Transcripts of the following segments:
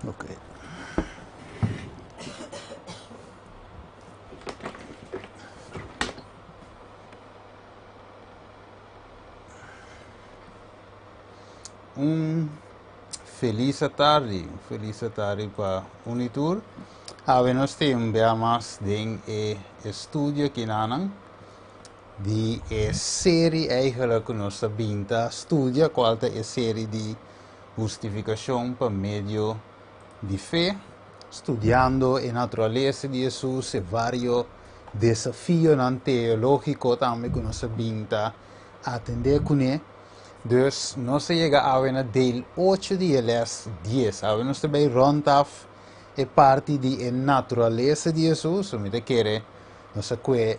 Ok. Um feliz tarde para Unitur. Nós temos ding e studio que nanang di série eigenlijk que nós binta studia qual é a série de justificação por meio de fé, studiando a natureza de Jesus e vários desafios teológicos também que nós binta atender com ele. Dus nós chega a ver deel 8 de les 10. Nós também rondaf e parte de natureza de Jesus. So, me quer nós que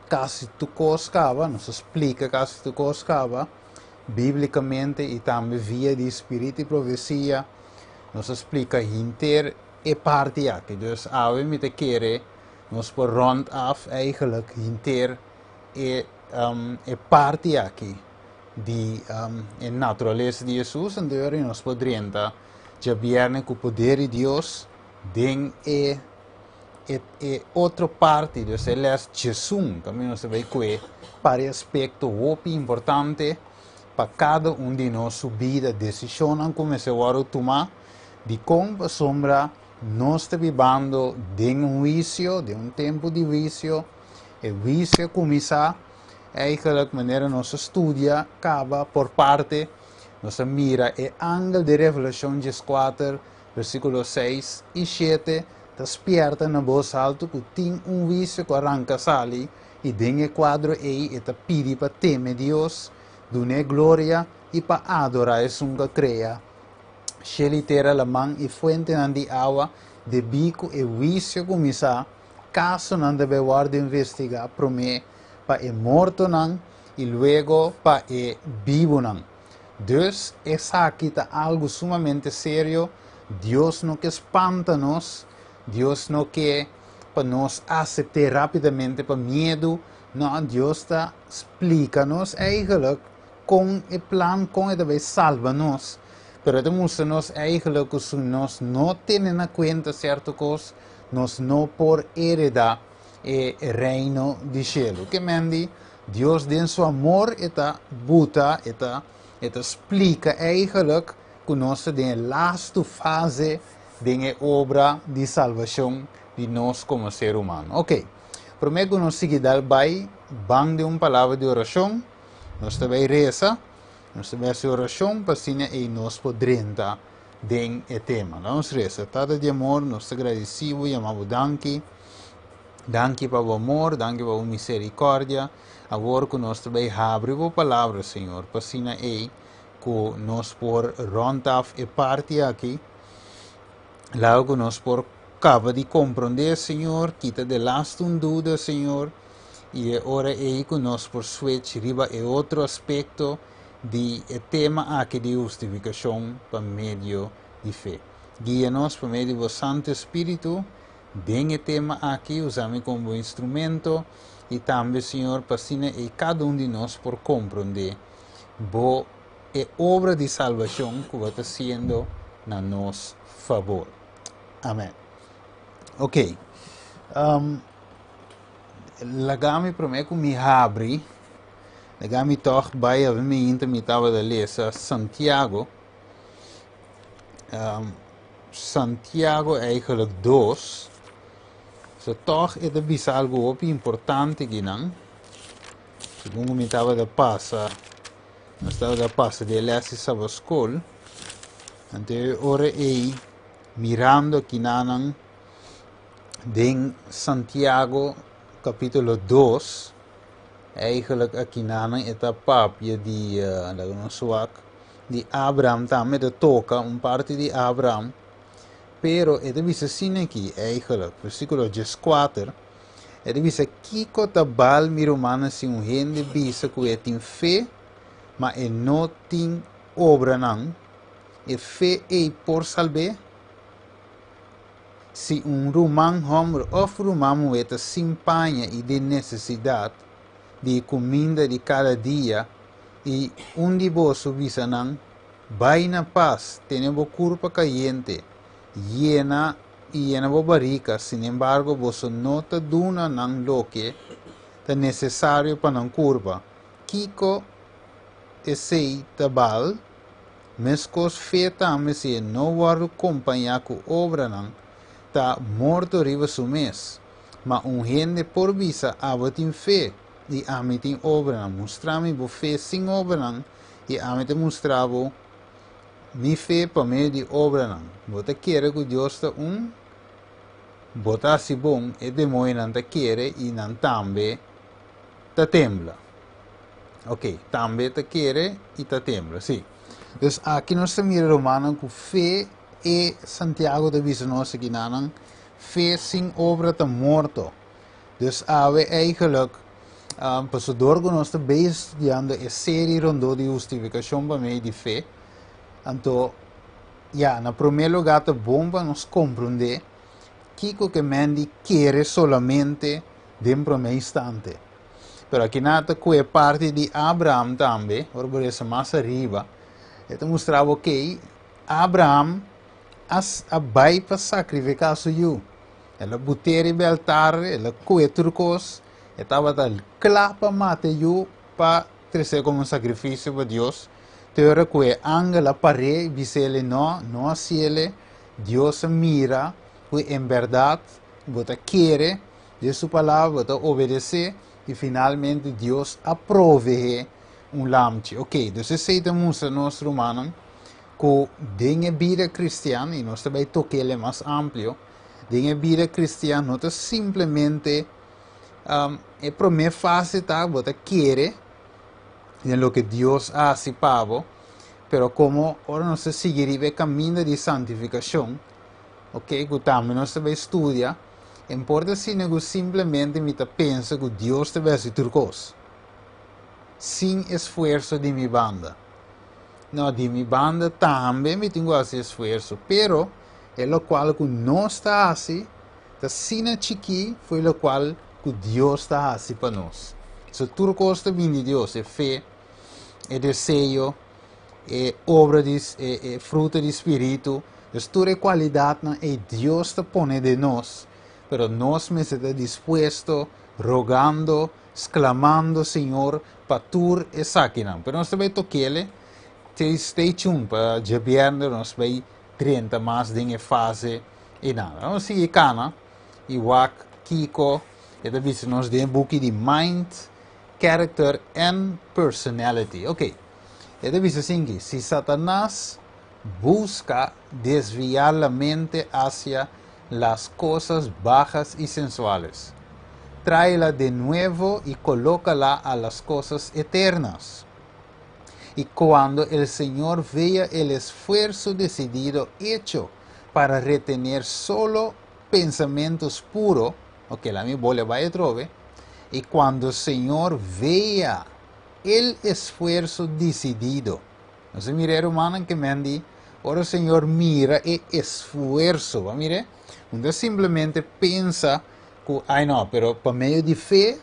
quase tu coscava, nós explica quase tu coscava, biblicamente e também via de espírito e profecia, nós explica inteiro e parte aqui. Dus me quer nós por rondaf eigenlijk inteiro e parte aqui de natureza de Jesus, en deur nós podemos já viernes com o poder de Deus, den outra parte, dus ele é Jesus, também nós vemos que para aspecto muito importante para cada de nós subir a decisão como se vai tomar de como sombra nós está vivendo de juízo, de tempo de juízo, e juízo começa eigenlijk maneira nós estudia acaba por parte nós mira e ángel de Revelação 4 versículo 6 e 7 despierta na voz alto que tem juízo que arranca sali e dengue quadro e te pide para temer Deus dune glória e para adorar a sunga crea Shelitera la mão e fuente de água de bico e juízo começa caso não deve guardar investigar promete para e morto não e luego para e vivo não. Dus essa aqui está algo sumamente sério. Deus não quer espanta-nos, Deus não quer para nós aceitar rapidamente para medo. Não, Deus está explica-nos eigenlijk com o plano, com ele vai salva-nos. Pero temos nós eigenlijk que nós não temos na conta certa coisa, nós não por heredar e reino di cielo. Que mendi Deus den seu amor eta buta eta explica eigenlijk que nós den laatste fase de obra de salvação de nós como ser humano. Ok. Prometo que nós seguir by bang de palavra de oração. Nós também reza. Nós também essa oração para e nós podemos den e tema. Nós reza. Tada de amor, nós agradecemos e amamos danke. Danke para o amor, danke para a misericórdia. Agora que nós também abrimos a palavra, Senhor, para que nós por rondaf e parte aqui, logo que nós por acaba de compreender, Senhor, quita de last dúvida, Senhor, e agora é que nós por switch riba é outro aspecto de tema aqui de justificação por meio de fé. Guia-nos por meio do Santo Espírito. Den o tema aqui, usamos como instrumento e também, Senhor, para e cada de nós por compreender a obra de salvação que vai estar sendo na nosso favor. Amém. Ok. Lagami prometo me abre. Lagami toch bij a me intermitava da lesa Santiago. Santiago eigenlijk 2. So toch é de algo muito importante que não. Segundo me estava da passa, nós estava da passa de Alessi Sabascol. Então ora é mirando que não em Santiago capítulo 2, eigenlijk aqui não é a papia de de Abraham também de toca parte de Abraham. Pero é deve ser aqui, eigenlijk, versículo 4, é deve ser que cotabal mirumana se gente bisa que tem fé, mas não tem obra não, e fé é por salvar. Se romano of romano é simpanha e de necessidade de comida de cada dia, e de vós bisa não, vai na paz, tenemos culpa caliente, llena y llena bobarica, sin embargo, vos nota duna nan lo que es necesario para nan curva. Kiko esei tabal, mescos feta se no war acompanhar com obra nan, tá morto riba su mes. Ma gente por visa abatin fé e amitin obra nan. Mostrami bo fé sin obra nan e amite mostravo mi fé para meio de obra nan. Bota querer que Deus tá bota si bom e demoi nan ta querer e nan tambe ta tembla. Ok, tambe ta querer e ta tembla, sim. Dus aqui nós estamos Romano com fé e Santiago de visa nós aqui nanan fé sem obra tá morto. Dus we eigenlijk passador que nós estamos estudando a série rondou de justificação para meio de fé. Então, na primeiro lugar tá bom para nós compreender que mendi quer solamente de um primeiro instante. Pero aqui nada que é parte de Abraham também, por isso mais arriba. Então mostrava que Abraham vai para sacrificar seu. Ela botei o altar, ela coe turcos, estava tal clapa mate eu para trazer como sacrifício para Deus. Teora que angela pare, disse ele não assim Deus mira, que em verdade você quer de sua palavra, você obedecer e finalmente Deus aprove lamche. Ok, então se mostra nós romanos que dengue vida cristiana, e nós também toquele mais amplo, dengue vida cristiana não é simplesmente é para mim fácil, tá? Você quer em lo que Deus hace para pero como ahora nós seguir o caminho de santificação, ok, que também nós também estudia, importa se não simplesmente me pensa que Deus te vai fazer tudo coisa. Sem esforço de minha banda. Não, de minha banda também me tenho que fazer esforço, pero é o qual que não está assim, está sina chiqui, foi o qual que Deus está assim para nós. Se tudo coisa vem de Deus, é fé, é desejo, é obra de é fruto do Espírito, toda qualidade é Deus está põe de nós, pero nós me está disposto, rogando, exclamando, Senhor, para tur e saquinam. Pero nós também toquele, stay tuned para jabiando, nós vai 30 mais de fase e nada. Vamos seguir cana, e wak, kiko, e da vista nós de book de mind, character and personality. Ok, e da vista assim, se Satanás busca desviar la mente hacia las cosas bajas y sensuales, tráela de nuevo y colócala a las cosas eternas. Y cuando el Señor vea el esfuerzo decidido hecho para retener solo pensamientos puros, ok, la mi bola va a trove, y cuando el Señor vea el esfuerzo decidido, no se mire hermano que me andi, ahora el Señor mira el esfuerzo, ¿va? Mire, uno simplemente piensa que, ay no, pero por medio de fe,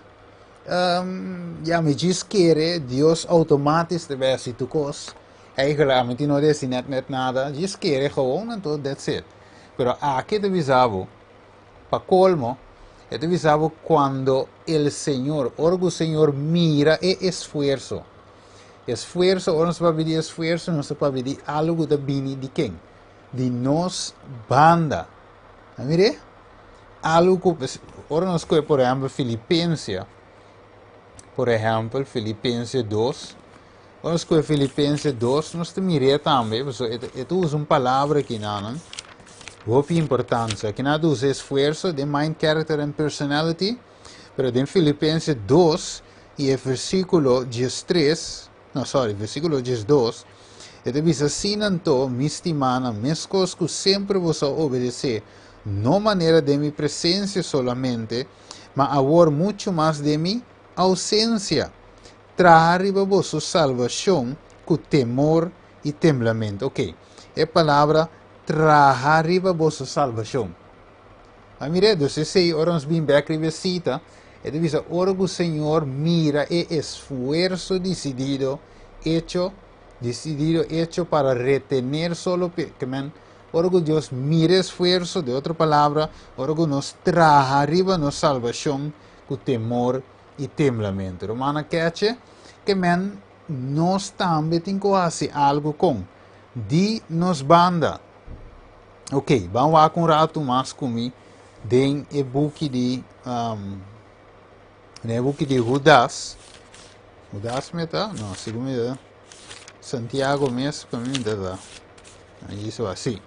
ya me diz quiere, Dios automático te va a hacer tu cosa, eigenlijk no dice net nada, diz quiere gewoon, entonces that's it. Pero aquí te avisaba, para colmo, te avisaba cuando el Señor, orgo Señor mira el esfuerzo. Esfuerzo, ahora no se puede pedir esfuerzo, no se puede pedir algo de bini de quién, de nos banda. Mire, algo que, ahora nos coge por ejemplo Filipenses, Filipenses 2. Ahora nos coge Filipenses 2, nós te mire também, esto usa uma palavra aqui, não? Muito importante. Aqui nada usa esforço de mind, character and personality, pero em Filipenses 2 e o versículo 13, versículo 12, ele diz assim, então, me estimana, minhas coisas que sempre vos obedecer, não maneira de minha presença solamente, mas agora muito mais de minha ausência. Trazer a vossa salvação com temor e temblamento. Ok, é a palavra trazer a vossa salvação. A mire, você sei, ora nos bem back cita, ele diz, ora o Senhor mira e esforço decidido hecho para retener solo ora que Dios mire esfuerzo, de otra palabra, ora que nos traja arriba nos salvación con temor y temblamiento. Romana cache que men nos también tengo hacer algo con. Di nos banda. Ok, vamos a um rato mais comigo den e-book de Judas. Judas me tá? Não, segundo me Santiago mesmo para mim dá. Isso assim.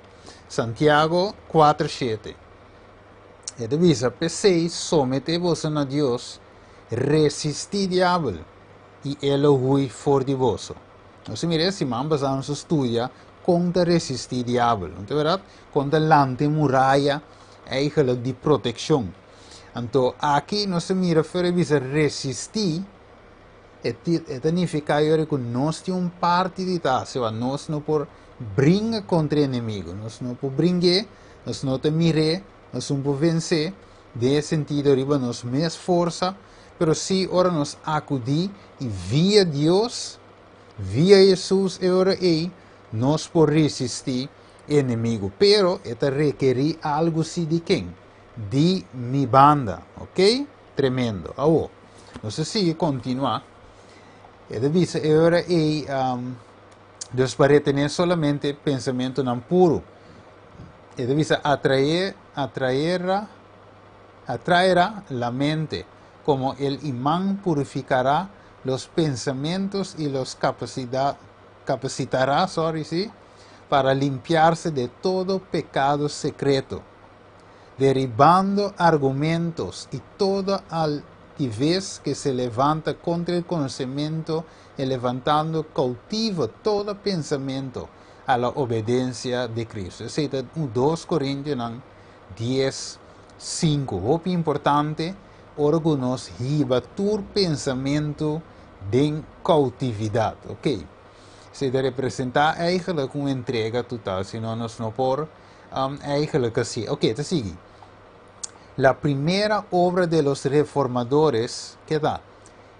Santiago 4:7. E divisa P6 somete-vos a Deus, resisti diabo e ele hui for de vos. Então, se mire, se mambas a nos estudia contra resistir diabo, não é verdade? Contra lante muralha eigenlijk de proteção. Então, aqui nós mira para resistir. Het significa que nós temos parte de taça, nós não por brincar contra o inimigo, nós não por brincar, nós não te mirar, nós não por vencer, de sentido arriba nós mais força, mas se ora nós acudir e via Deus, via Jesus e ora aí, nós por resistir o inimigo, pero это requer algo assim de quem? De mi banda, ok? Tremendo. Agora, não sei se continuar. Ele dice ahora Dios para tener solamente pensamiento non puro. Ele dice atraerá la mente, como el imán purificará los pensamientos y los capacitará, para limpiarse de todo pecado secreto, derribando argumentos y toda altivez que se levanta contra el conocimiento y levantando cautivo todo pensamiento a la obediencia de Cristo. Es decir, 2 Corintios 10:5. Muy importante, nos lleva tu pensamiento de cautividad. Ok? Se representa eigenlijk una entrega total, si no nos no por eigenlijk así. Ok, te sigue. La primera obra de los reformadores, ¿qué da?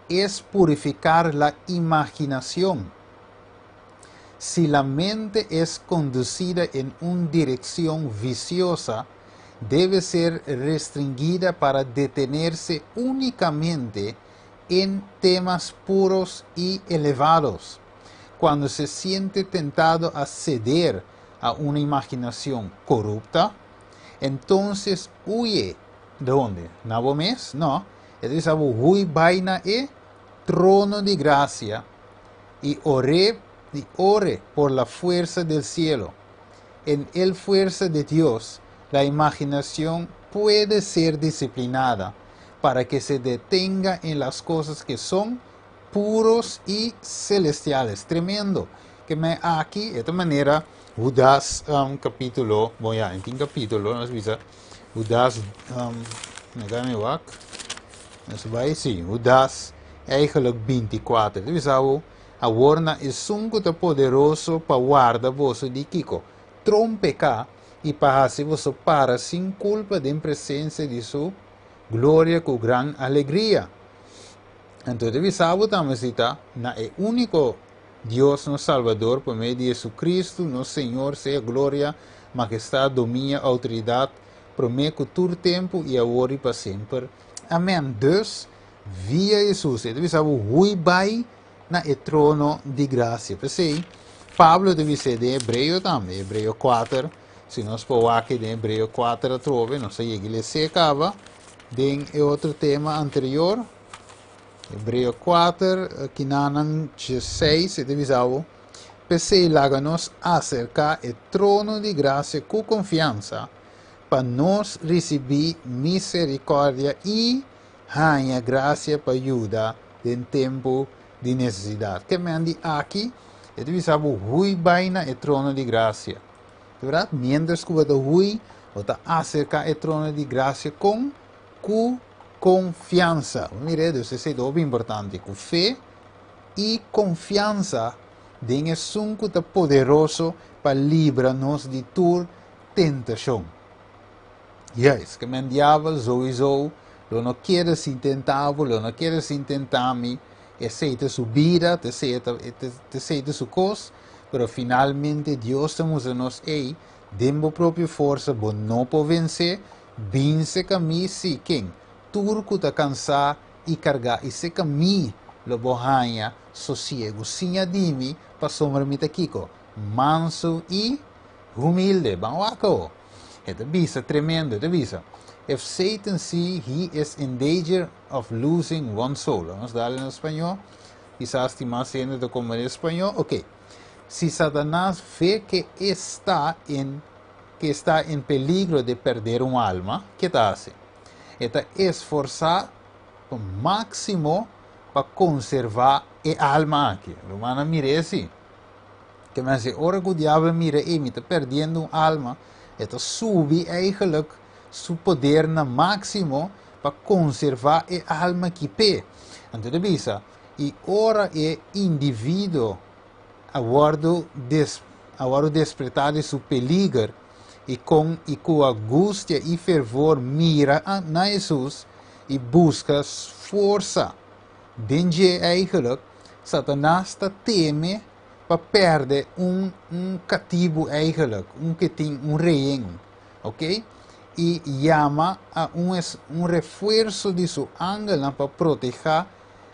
Es purificar la imaginación. Si la mente es conducida en una dirección viciosa, debe ser restringida para detenerse únicamente en temas puros y elevados. Cuando se siente tentado a ceder a una imaginación corrupta, entonces huye. ¿De dónde? ¿Nabo mes? No. Es decir, huye vaina e trono de gracia y ore por la fuerza del cielo. En el fuerza de Dios, la imaginación puede ser disciplinada para que se detenga en las cosas que son puros y celestiales. Tremendo. Que me aquí, de esta manera, Judas capítulo, voy a en capítulo, nos visa, Judas, negame wak, nos vai, sim, Judas, eigenlijk 24. Dus a warna é sunco poderoso para guardar você de Kiko, trompecar e para se você para sem culpa de presença de sua glória com grande alegria. Então, deve saber também na é único Deus nosso Salvador por meio de Jesus Cristo, nosso Senhor, seja glória, majestade, domínio, autoridade, por meio de todo tempo e agora e para sempre. Amém. Dus, via Jesus, deve saber hoe vai na trono de graça. Porque Pablo deve ser de Hebreu também, Hebreu 4. Se nós for aqui de Hebreu 4 trove, não sei que ele se acaba. Den outro tema anterior. Hebreu 4, aqui na 6, deve saber. Porque laga nos acercar o trono de graça com confiança, para nos receber misericórdia e ganhar graça para ajudar em tempo de necessidade. Que me andi aqui, eu deve saber hoe bijna o trono de graça. Verdade? Mientras que você hui, você acerca o trono de graça com confiança. Mire, isso é muito importante. Com fé e confiança de sunco poderoso para livrar-nos de toda tentação. Yes, que me diabo sowieso, não quer se tentar, não quer se tentar-me, aceita sua vida, aceita sua coisa, mas finalmente Deus estamos a nós aí, dembo própria força, bo não pode vencer, binse caminho se quem, turco tá cansar e carregar, e se caminho, lo bohanha, sossego, sinha dimi, pa sombra mita kiko, manso e humilde, banwako. Het bisa tremendo, het bisa. If Satan see he is in danger of losing one soul, vamos a darle en español, quizás ti más siendo de como en español, ok. Si Satanás ve que está en peligro de perder un alma, ¿qué te hace? Está esforzar al máximo para conservar el alma aquí. Romana mire así. Que men zegt, ora que o diabo mira, me está perdiendo un alma, está sube eigenlijk su poder na máximo para conservar el alma que pe. Entonces bisa, e ora el individuo aguardo despertar de su peligro e com angústia e fervor mira na Jesus e busca força. Denje eigenlijk, Satanás está teme para perder cativo eigenlijk, que tem rehén, ok? E chama a refuerzo de su ángel para proteger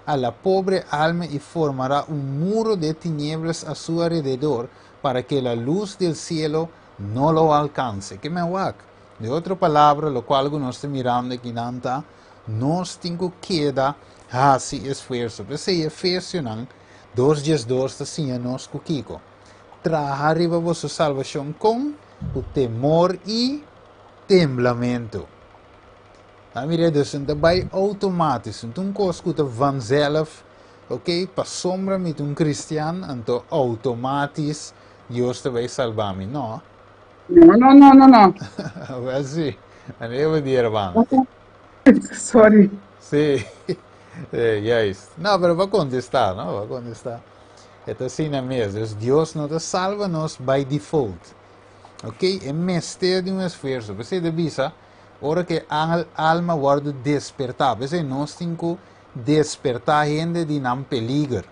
a la pobre alma y formará un muro de tinieblas a su alrededor para que la luz del cielo no lo alcance. ¿Qué me guac? De otra palabra, lo cual nos está mirando aquí nanta, nos tengo que dar así esfuerzo. Pero si Efesios 2:2 está assim nos kiko. Traja arriba vuestra salvación con temor y temblamento. Mire, dus daarbij automatisch. Toen kost het vanzelf, oké, pas sombra met un cristiano, en to automatisch Dios te va a salvar. No. No. Well, sì, andiamo a dire Sorry. Sì, juist. No, pero va a contestar, ¿no? Va a contestar. Esto es así mesmo. Dus Dios no te salva nos by default. Ok? É mistério de um esforço. Você devisa, hora que a alma guarda despertar. Você nós temos que despertar gente de não peligro.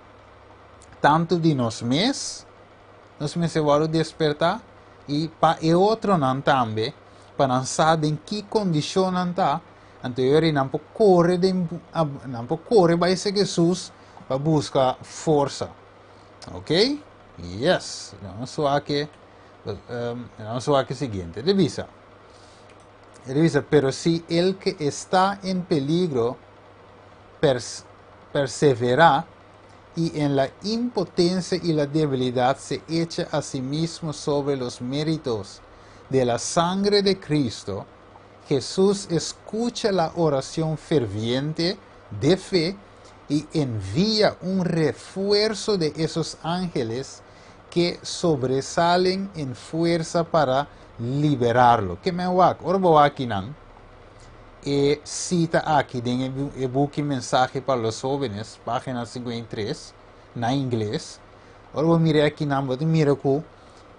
Tanto de nós mesmos guarda despertar, e para o outro não também, para não saber em que condição não está. Então, eu não posso correr para esse Jesus para buscar força. Ok? Yes. Vamos a ver siguiente. Revisa. Pero si el que está en peligro persevera y en la impotencia y la debilidad se echa a sí mismo sobre los méritos de la sangre de Cristo, Jesús escucha la oración ferviente de fe y envía un refuerzo de esos ángeles que sobresalen en fuerza para liberarlo. Que me wak? Orbo aquí nan. Cita aquí en el book Mensaje para los Jóvenes, página 53, na inglés. Orbo mire aquí nan, but mire ko,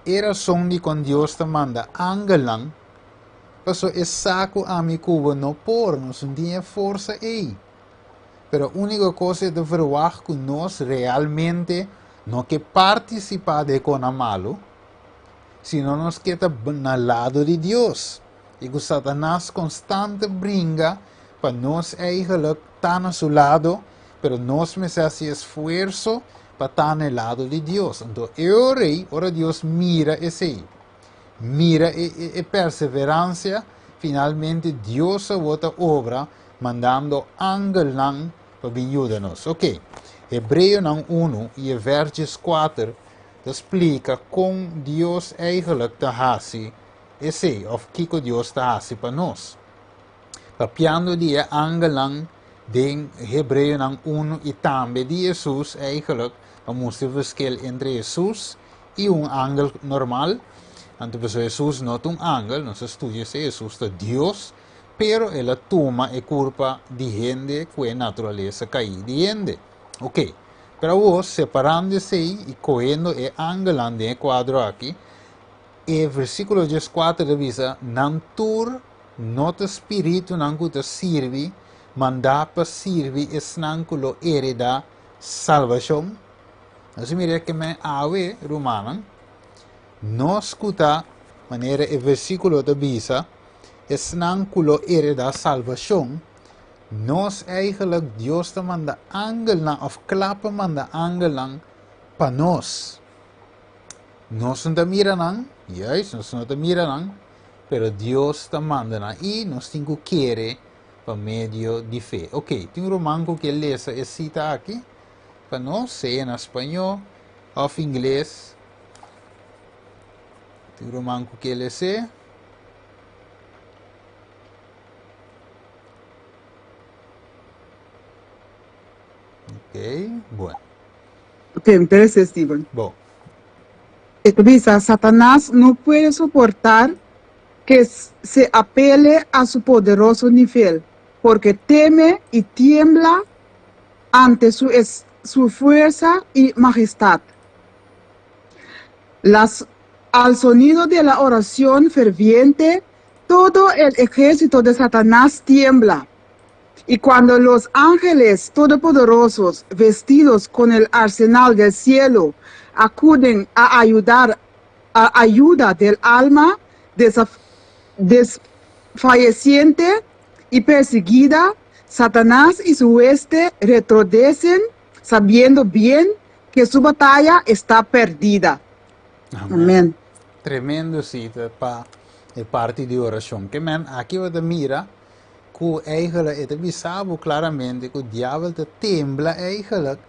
era son de con Dios te manda angelang, paso es saco a mi cubo no por, nos un día fuerza ahí. Pero única cosa de verwacht que nos realmente no que participar de con malo, sino nos queda al lado de Dios. Y que Satanás constante brinca para nos eigenlijk estar a su lado, pero nos me hace esfuerzo para estar al lado de Dios. Entonces, ahora Dios mira ese, mira perseverancia, finalmente Dios a otra obra, mandando ángeles para ayudarnos. Ok. Hebreeën 1 e versos 4 explica como Deus eigenlijk te hace esse, of kiko Deus te hace para nós. Papiando die aangelang de Hebreeën 1 e também de Jesus eigenlijk, dan moest het verschil entre Jesus e ángel normal. Entonces Jesus não é ángel, nós estudamos Jesus é Deus, pero ele toma a culpa de gente que é natureza caída de gente. Ok, pero vos separándose y cogiendo el ángulo en el cuadro aquí, el versículo 4 dice, Nantur not espíritu nanku te sirvi, manda para sirvi es nanku lo hereda salvación. Así mire que me ave romana, no escuta, Wanneer het versículo de bisa, is nankulo ere da salvación, nos eigenlijk Dios te manda angel na of klappen manda angel lang pa nos. Nos não te mira não, yes, nos não te mira não, pero Dios te manda na e nos tenho querer por meio de fé. Ok, tem um romanco que lesa e cita aqui, para nós, seja em espanhol ou em inglês. Tem um romanco que lesa. Ok, bueno. Ok, entonces, Steven. Bom. Dice, Satanás no puede soportar que se apele a su poderoso nivel, porque teme y tiembla ante su fuerza y majestad. Al sonido de la oración ferviente, todo el ejército de Satanás tiembla. Y cuando los ángeles todopoderosos, vestidos con el arsenal del cielo, acuden a ayuda del alma desfalleciente y perseguida, Satanás y su hueste retroceden, sabiendo bien que su batalla está perdida. Amén. Tremendo cita para a parte de oração. Que men, aqui você mira que eigenlijk het sabe claramente que o diabo te tembla eigenlijk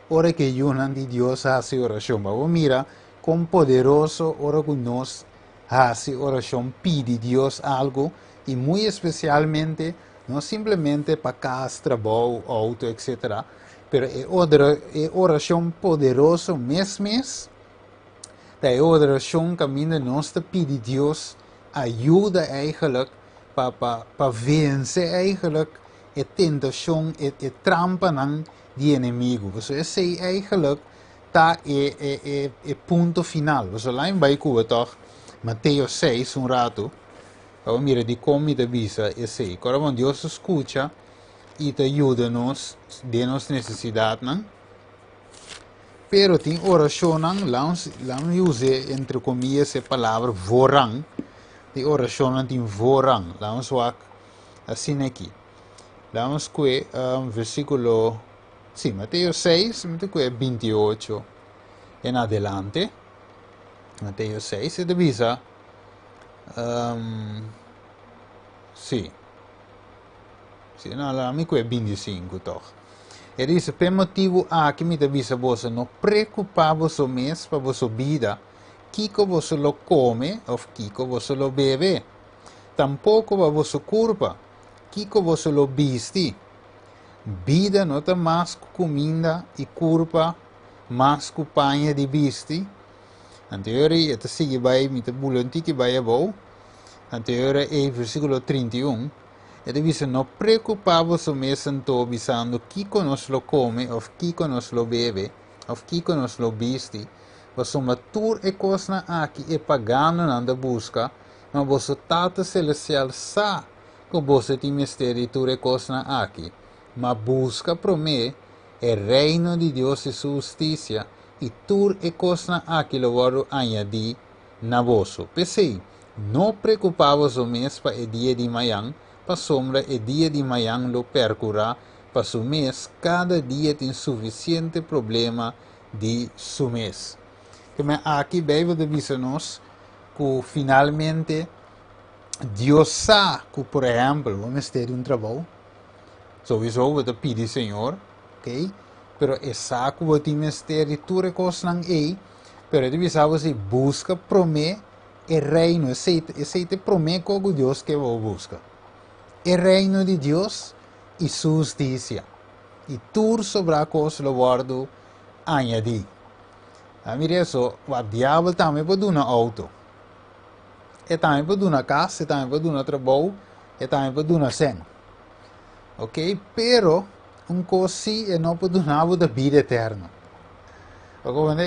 ora que yunan de Deus hace oração. Mas mira com poderoso ora que nós hace oração, pide Deus algo e muito especialmente não simplesmente para casa, trabalho, auto, etc. Pero é oração poderoso mesmo. Dat é oração que nós te pede Deus ajuda eigenlijk para vencer eigenlijk a tentação, a trampa de inimigo. Você sei eigenlijk dat é ponto final. Você lá em Baiku toch Mateus 6 rato. Vamos mirar de como te avisa e sei. Quando Deus escuta e te ajuda nos de nossa necessidade, não? Pero tem oração não, lá use entre comillas a palavra vorang. De oração não tem vorang. Lá vamos assim aqui. Lá vamos que versículo, sim, Mateus 6, 28 em adelante. Mateus 6, e avisa, sim, não, lá me que 25 toch. E diz, per motivo que me avisa você não preocupar você mesmo para vossa vida, kiko você lo come ou kiko você lo bebe, tampouco para vossa curva, kiko você lo viste. Vida não tem mais comida e curva, mais companhia de viste. Anteriore, het sigue bij met de boelantiki bij je bouw. Anteriore, versículo 31. E dice, no preocupavos o mes en todo, visando Kiko nos lo come, of Kiko nos lo bebe, of Kiko nos lo viste. Vos matur e cosna aqui e pagano nanda busca, mas vosso Tata Celestial sa que você tem mistério tur e cosna aqui. Mas busca pro me o reino de Deus e sua justiça, e tur e cosna aqui lo vou añadir na vosso. Pensei, não preocupavos o mes para o dia de manhã, para sombra e dia de manhã lo percurá, para su mês, cada dia tem suficiente problema de su mês. Aqui Bíblia diz-nos que finalmente Deus sabe que, por exemplo, vamos ter um trabalho, sowieso wat pede Senhor, ok? Pero é sabe que você tem ter tudo coisas não é, pero ele diz você busca promete o reino, esse te promete que Deus que você busca. O reino de Deus e sua justiça. E tudo sobre a coisa lo guardo añadir. Mire isso, o diabo também pode dar uma auto. E também pode dar uma casa, e também pode dar um trabalho, e também pode dar uma cena. Ok? Pero, coisa é não pode dar a vida eterna.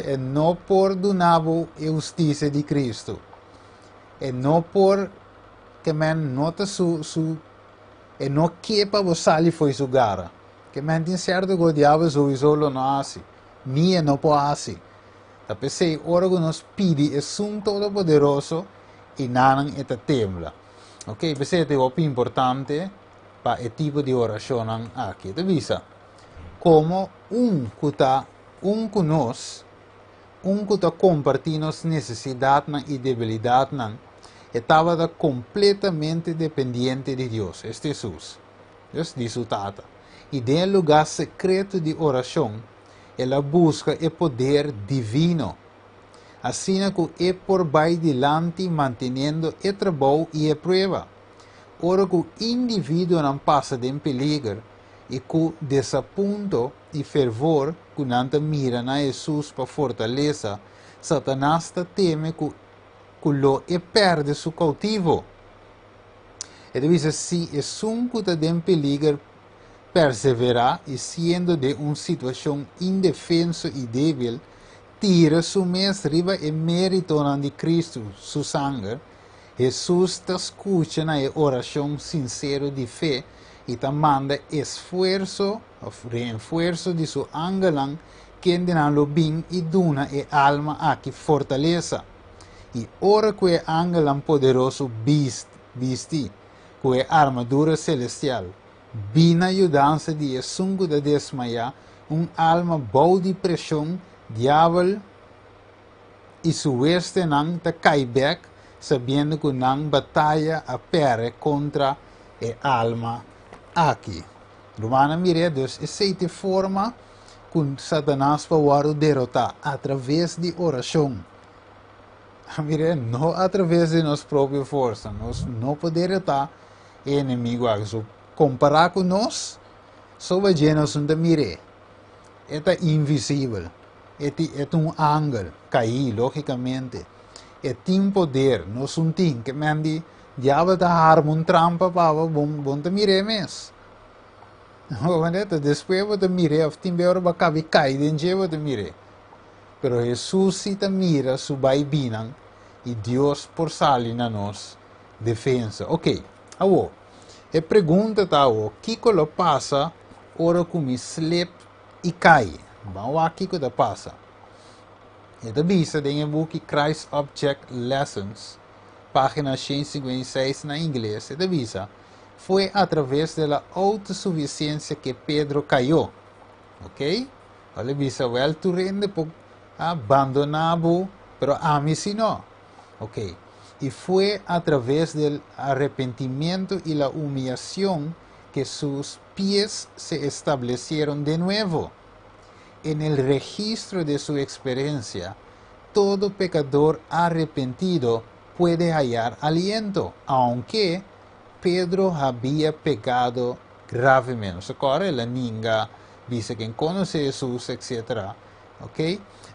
É não por dar a justiça de Cristo. É não por que man nota e não quepa você sair foi sua gara. Que man tem certo que o diabo sowieso não hace. Nem não pode hacer. A pensei, ora que nos pede é um todo poderoso e nanan eta tembla. Ok, questo è molto importante para el tipo de oración aquí. Te visa como un conos, un kuta compartimos necesidad y debilidad estaba completamente dependiente de Dios, es Jesús. Dios dice tata. Y del lugar secreto de oración, él busca el poder divino. Así que es por vai delante manteniendo el trabajo y la prueba. Ora que o indivíduo não passa de peligro e com desaponto e fervor que não mira na Jesus para fortaleza, Satanás teme que lo perde seu cautivo. E deve ser se é um que está em peligro perseverar e sendo de uma situação indefenso e débil, tira sua mesa riba e mérito de Cristo, seu sangue. Jesus te escucha na oração sincera de fé e te manda esforço, refuerzo de seu angelan, que lo bem e duna e alma aqui fortaleza. E ora que o angelan poderoso visti, com a armadura celestial, bina ajudança de sungo de desmaiar, alma bau de pressão, diabo e sua este não te cai back, sabendo que não batalha a pere contra a alma aqui. Romana mire, dus essa forma que Satanás pode derrotar através de oração. Mire, não através de nossa própria força. Nós não podemos derrotar o inimigo. So, comparar com nós, só vai nós não mire. É invisível. É ângelo, cair, logicamente. Tem poder, nós não temos que mandi diabo da arma trampa para bom te mire mes. Depois você mire, of tem beor ba cabe cai dentro você mire. Pero Jesus se te mira su baibinan e Deus por sali na nós defensa. Ok, awo. E pergunta tá o que lo passa ora que me slip e cai. Vamos aqui que passa. E da vista tem o book Christ Object Lessons, página 156 na inglês. E da vista foi através da autossuficiência que Pedro caiu. Ok? Olha, vista, well, tu rende por abandonado, pero a mim se não. Ok? E foi através do arrependimento e a humilhação que seus pés se estabeleceram de novo. En el registro de su experiencia, todo pecador arrepentido puede hallar aliento, aunque Pedro había pecado gravemente. Socorre la ninga, dice que conoce a Jesús, etc. ¿Ok?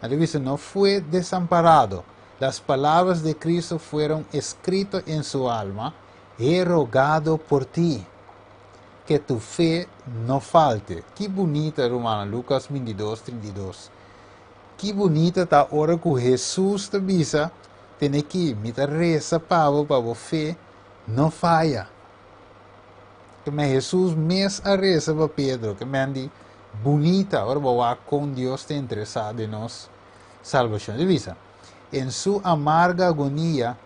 Entonces no fue desamparado. Las palabras de Cristo fueron escritas en su alma. He rogado por ti, que tu fé não falte. Que bonita, Romana, Lucas 22, 32. Que bonita está a hora que Jesus te avisa, tem que me reza para a fé não falha. Que Jesus mesmo a reza para Pedro, que me andi bonita, agora vou com Deus te interessado em nós salvação. Divisa. En su amarga agonía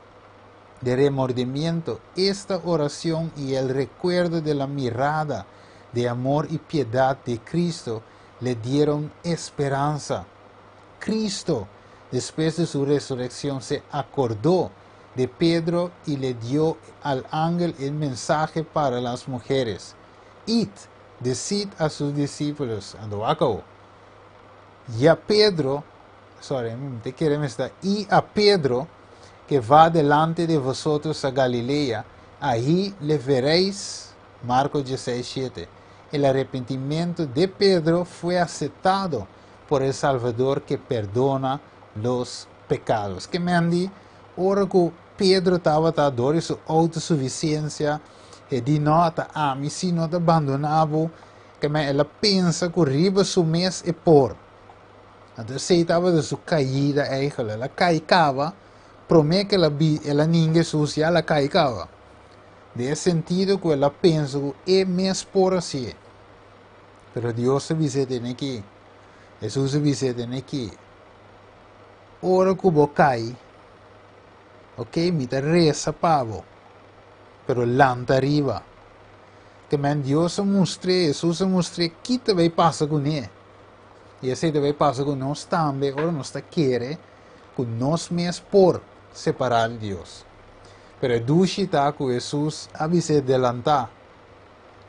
de remordimiento, esta oración y el recuerdo de la mirada de amor y piedad de Cristo le dieron esperanza. Cristo, después de su resurrección, se acordó de Pedro y le dio al ángel el mensaje para las mujeres. Id, decid a sus discípulos, y a Pedro, y a Pedro, que va delante de vosotros a Galilea, ahí le veréis. Marcos 16:7. El arrepentimiento de Pedro fue aceptado por el Salvador que perdona los pecados. Que me andi, ahora que Pedro estaba dando de su autosuficiencia, e di no, a mí si no te abandonaba, que me ela pensa que arriba su mes e por. Entonces se estaba de su caída, ela caicava, promete que ela ninguém sucia, ela caicava. De sentido que ela pensa que é mes por assim. Pero Deus se visita aqui. Jesus se visita aqui. Ora que você cai, ok, mi te reza pavo, pero lanta arriba. Que men Dios se mustre, Jesús se mustre, ¿qué te va a pasar con él? Y así te va a pasar con nos también, ahora nos te quiere, con nos mes por separar Dios. Pero dushita que Jesús avise adelantar,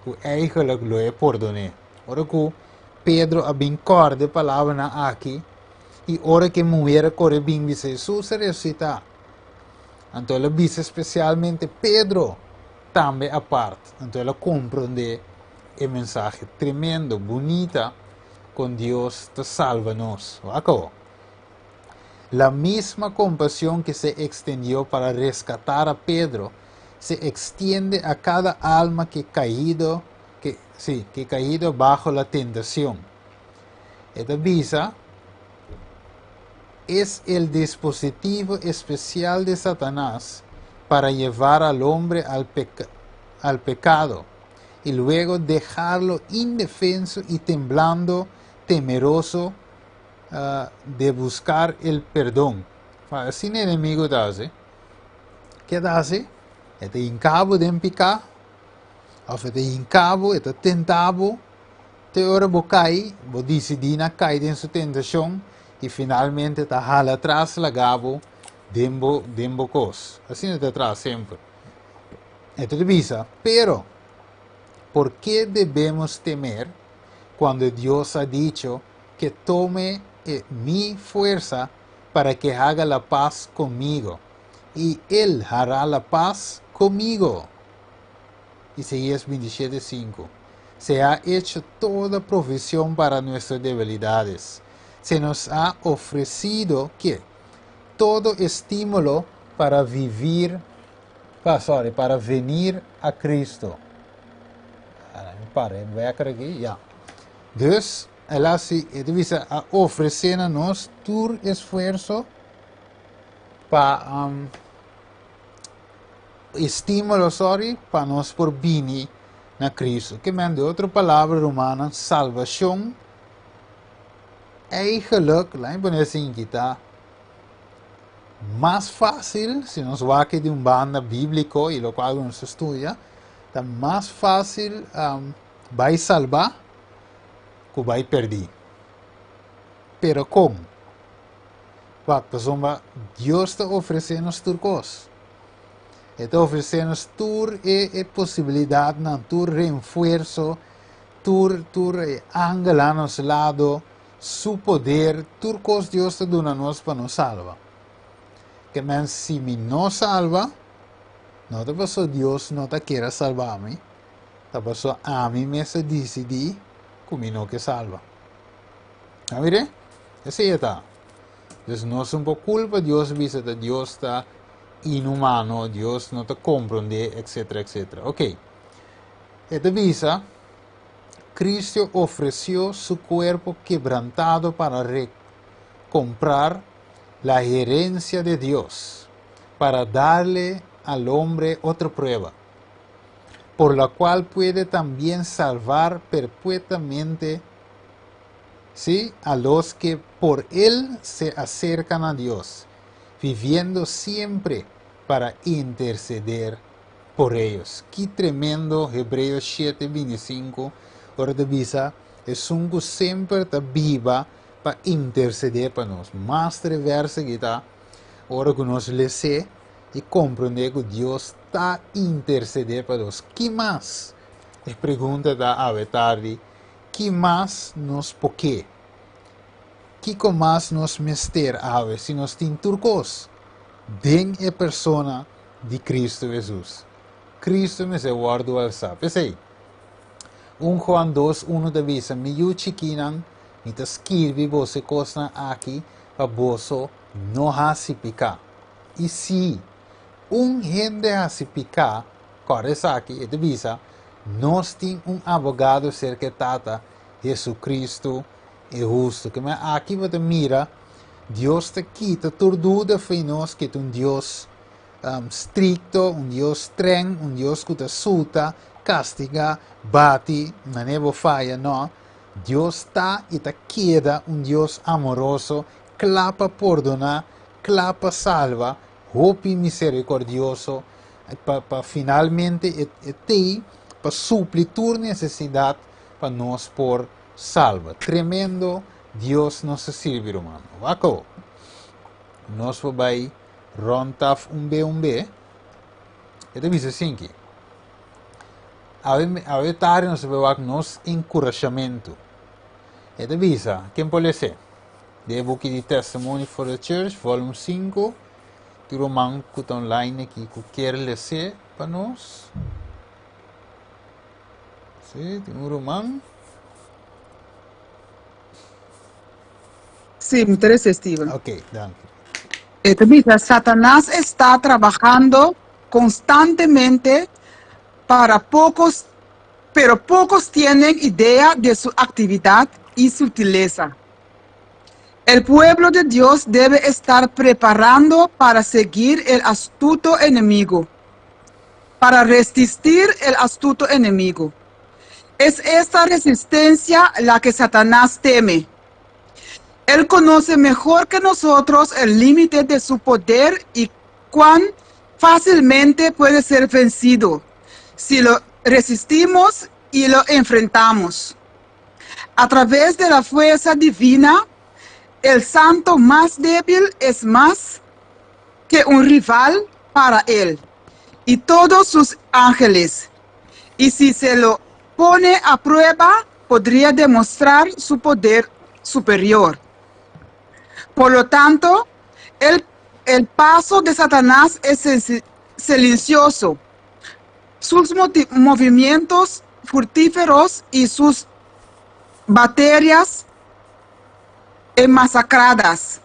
que eigenlijk lo he perdonado. Ahora que Pedro ha bien de palabra aquí, y ahora que mujer corre bien, dice Jesús se resucita. Entonces lo dice especialmente Pedro, también aparte. Entonces lo comprende el mensaje tremendo, bonita, con Dios te salva nos. ¿Acabó? La misma compasión que se extendió para rescatar a Pedro se extiende a cada alma que caído bajo la tentación. Esta visa es el dispositivo especial de Satanás para llevar al hombre al pecado y luego dejarlo indefenso y temblando, temeroso de buscar el perdón. Sin enemigo hace. ¿Qué hace? Este incabo de pecar, o este incabo, este tentabo, te ora bocai, bo decidina cair en su tentación y finalmente te jala atrás la gabo dembo cos. Así no te atrás siempre. Esto te visa, pero ¿por qué debemos temer cuando Dios ha dicho que tome mi fuerza para que haga la paz conmigo? Y Él hará la paz conmigo. Isaías 27:5. Se ha hecho toda provisión para nuestras debilidades. Se nos ha ofrecido ¿qué? Todo estímulo para para venir a Cristo. Voy a creer aquí, ya. Dus, Ele visa a ofrecernos tu esfuerzo para estímulo, para nos por venir a Cristo. Que de otra palabra romana, salvación. Eigenlijk, lá em assim que está más fácil, si nos va aquí de un banda bíblico y lo cual nos estudia, está más fácil va a salvar que va a perder. Pero ¿cómo? Dios está ofreciendo tu cosa. Está ofreciendo tu posibilidad, tu refuerzo, tu ángel a nuestro lado, su poder, tu cosa Dios te da para nos salva. Que si me no salva, no te pasó Dios no te quiere salvarme, te pasó a mí me se decidí que me no que salva. ¿A ver? Así está. Entonces no es un poco culpa, Dios dice que Dios está inhumano, Dios no te comprende, etcétera, etcétera. Ok. Esta visa, Cristo ofreció su cuerpo quebrantado para comprar la herencia de Dios, para darle al hombre otra prueba, por la cual puede también salvar perpetuamente a los que por él se acercan a Dios, viviendo siempre para interceder por ellos. Qué tremendo, Hebreos 7:25, ahora te visa, es un siempre está viva para interceder para nos. Más reversa que está, ahora que nos le sé y comprende que Dios está interceder para nos. ¿Qué más? Es pregunta da a tarde. ¿Qué más nos por qué? ¿Qué más nos mester a ver si nos tin turcos? Den a persona de Cristo Jesús. Cristo me se guardó al sape. Sei. Juan 2:1 te visa, mi yu chiquinan, mi te escribi você cosa aqui, para você não hasi picar. E se gente hasi picar, corre aqui, te visa, nós temos advogado cerca tata, Jesucristo é justo. Que aqui você mira, Deus te quita toda dúvida em nós que é Deus stricto, Deus streng, Deus que te suta, castiga, bate, não é falha, não. Deus está e te queda Deus amoroso, clapa perdona, clapa salva, hopi misericordioso, para finalmente para suplir tu necesidade para nós por salva. Tremendo Deus nos sirve, hermano. Waco, nós vamos rontaf um B. Itu bisa singki. Ave tare nos vewak nos encorajamento. Itu bisa. Quem pode ser? De book di Testimony for the Church, volume 5. Tu roman kut online aqui que quer ler para nós. Sim, tem roman. Sí, me interesa, Steven. Ok, danke. Mira, Satanás está trabajando constantemente para pocos, pero pocos tienen idea de su actividad y sutileza. El pueblo de Dios debe estar preparando para seguir el astuto enemigo, para resistir el astuto enemigo. Es esta resistencia la que Satanás teme. Él conoce mejor que nosotros el límite de su poder y cuán fácilmente puede ser vencido si lo resistimos y lo enfrentamos. A través de la fuerza divina, el santo más débil es más que un rival para él y todos sus ángeles. Y si se lo pone a prueba, podría demostrar su poder superior. Por lo tanto, el paso de Satanás es silencioso. Sus movimientos furtíferos y sus baterías masacradas.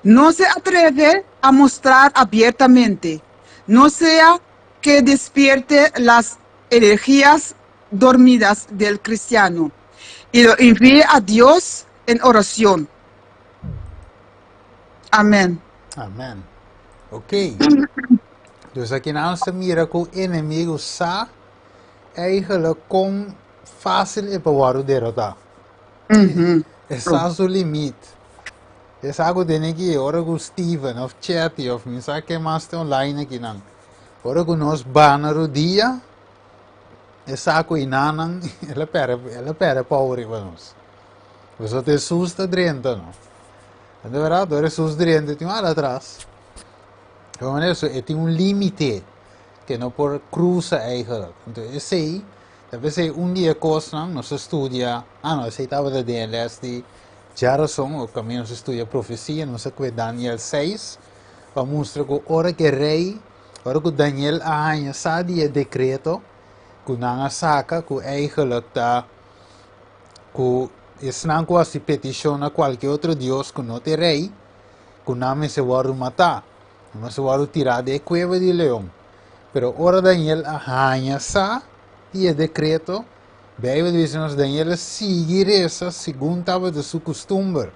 No se atreve a mostrar abiertamente, no sea que despierte las energías dormidas del cristiano y lo envíe a Dios en oración. Amén. Amém. Ok. Dus aqui na nossa mira que o inimigo sa eigenlijk com fácil e para derrotar. Essa é o limite. Essa é algo de que ora com Steven of chat of mensagem que mais tem online aqui não. Ora com nós banner o dia. Essa é com inanan ela pera power para nós. Você te susta dentro não. De verdade, ora sus dentro tem lá atrás. Então isso tem limite que não pode cruzar eigenlijk. Então esse aí talvez dia costa nós estudia, nós estava de DLS de Jarason, o caminho nós estudia profecia, nós que Daniel 6, para mostrar que ora que rei, ora que Daniel arranha sabe decreto, que não saca, que eigenlijk tá, que não quase peticiona qualquer outro Deus que não tem rei, que não se vai matar, não se vai tirar da cueva de leão. Pero ora Daniel arranha sabe e decreto, Bijbel diz-nos Daniel seguir essa segundo estava de seu costume.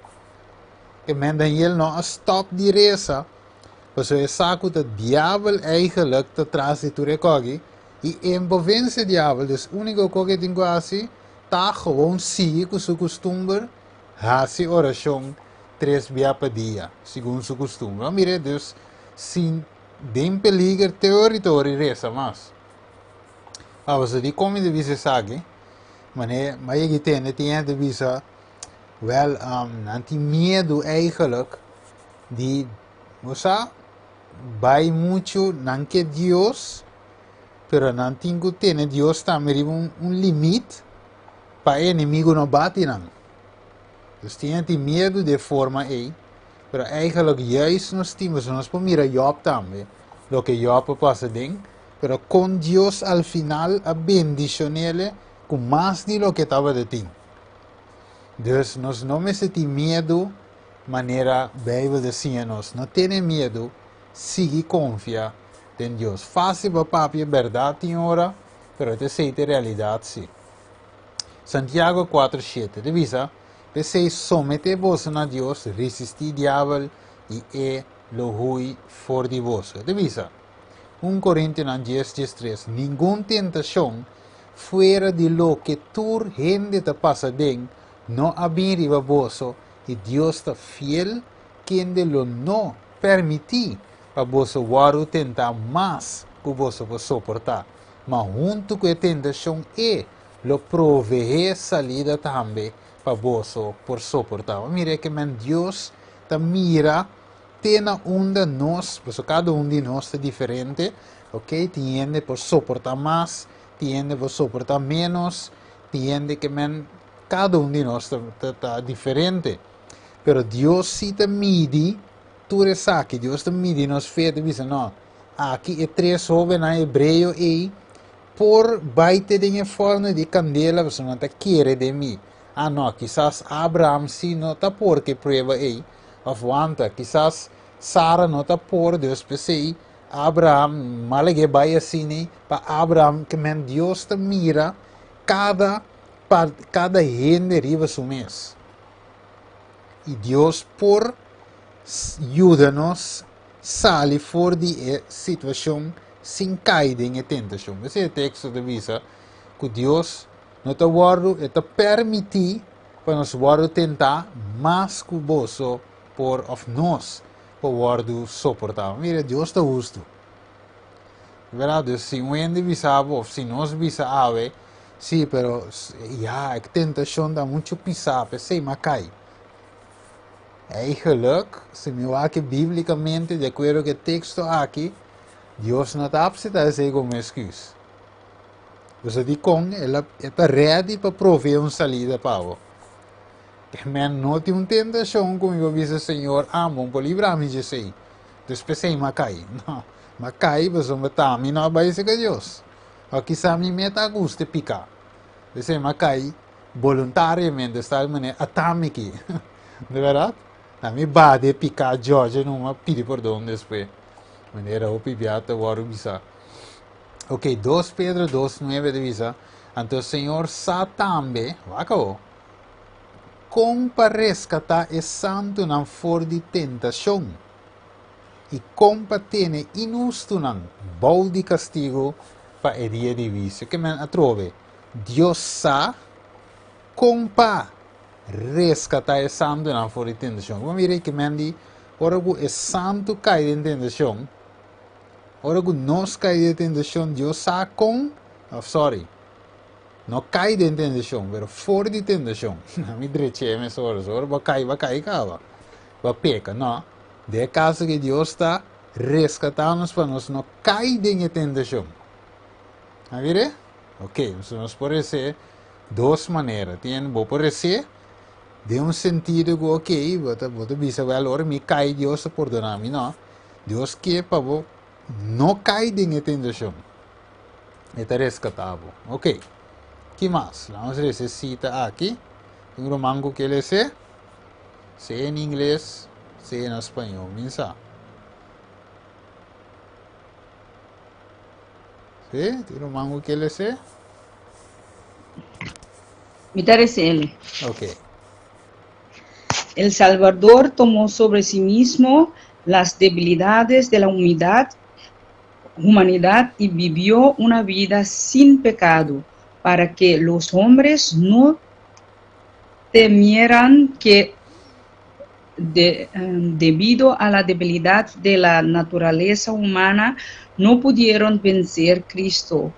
Que men Daniel não stop de reza, pois é saco que o diabo eigenlijk te traz de tu recogi e envolvência diabo, dus único que tem quase tá gewoon seguir com seu costume, hace oração 3 vezes por dia, segundo seu costume. Mas mire, dus sem dem peligro território reza mais. Você de como de visa sabe, mas eu tenho de visa, wel, não tem medo eigenlijk de, você vai muito, não que Deus, pero não tem que ter, Deus também limite para o inimigo não bate não. Dus tem medo de forma aí, pero eigenlijk juist nós temos, nós podemos mirar Job também, lo que Job passa dentro. Pero con Dios al final a bendicionarle con más de lo que estaba de ti. Dios nos no me sentí miedo, manera Biblia decía-nos, no tiene miedo, sigue confía en Dios. Fácil para papi, verdad tem hora, pero te sei realidad sí. Santiago 4:7, divisa, se somete vos a Dios, resistí diablo y lo hui for di vos. Divisa. 1 Corintios 10:3. Ninguna tentación fuera de lo que tu gente te pasa bien, no abrirá vos, y Dios está fiel, quien de lo no permití para você waru tentar mais que você pode suportar. Mas junto com a tentação lo proveer salida também para você por suportar. Mira que Deus te mira, tem de nós, porque cada de nós é diferente, ok? Tiende por suportar mais, tiende por suportar menos, tiende que cada de nós está diferente. Pero Deus se te mide, tu sabes que Deus te mide nos fez e diz, não, aqui é 3 jovens hebreus e por baite de forma de candela, você não quer de mim. Ah, não, quizás Abraham sim não está por que prueba aí. Afuanta, quizás Sara não está por Deus pensei. Abraham, malage vai assim, para Abraham, que Deus te mira cada gente riba su mês. E Deus por ajuda-nos sair fora de situação sem cair em tentação. Esse é o texto de visa que Deus não te guarda e te permite para nós guarda tentar mais que você por nós para guarda suportar. Mira, Deus está justo. Verdade, se um ende visava ou se nós visava, sim, pero a tentação dá muito pisar, sei, mas cai. Eigenlijk, se me aqui biblicamente, de acordo com o texto aqui, Deus não está precisando como excusa. Você diz que ela está ready para prover uma salida para você. Mas não tem uma tentação como eu disse, Senhor, amo, para livrar-me de si. Então, pensei, mas cai. Não, mas cai, você não está, mas não vai ser que Deus. Aqui está a minha meta, gosta de picar. Pensei, mas cai, voluntariamente, está de maneira atômica. De verdade? A minha bade picar George, não pedi perdão depois. Maneira o pibiata o arubisa. Ok, 2 Pedro 2:9 divisa. Então o Senhor sa também, acabou. Com para rescatar e santo não for de tentação. E com para ter inusto não, bol de castigo para o dia de vício. Que me atrove. Deus sa com para rescatar e santo não for de tentação. Vamos ver que me ora que é santo cai de tentação. Ora que nós cai de tentação, Deus sa com, não cai de tentação, mas fora de tentação. Não me direite, mas ora vai cair, vai pecar, não. De caso que Deus está rescatando-nos para nós não cair de tentação. A ver? Ok, nós podemos ser 2 maneiras. Pode ser de um sentido que, ok, você bisa valor, me cai Deus perdonar-me, não. Deus quer para você não cair de tentação. Está rescatado. Ok. Que mais? Vamos necessita aqui. Tem um mango que ele se em inglês, se em espanhol. Minsa. Sí, tem um mango que ele se. Me parece ele. Ok. El Salvador tomó sobre sí mismo las debilidades de la humanidad y vivió una vida sin pecado, para que los hombres no temieran que debido a la debilidad de la naturaleza humana no pudieron vencer Cristo.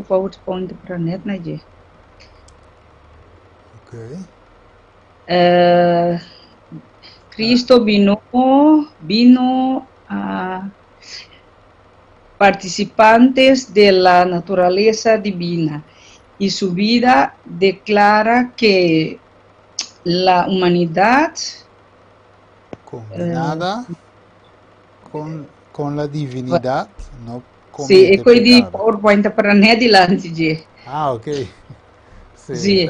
PowerPoint para net, né, Ok. Cristo vino a participantes de la naturaleza divina y su vida declara que la humanidad Combinada con la divinidad, no sì, e comete quindi pecado. PowerPoint para adelante, G. Ah, ok. Sí, Sí.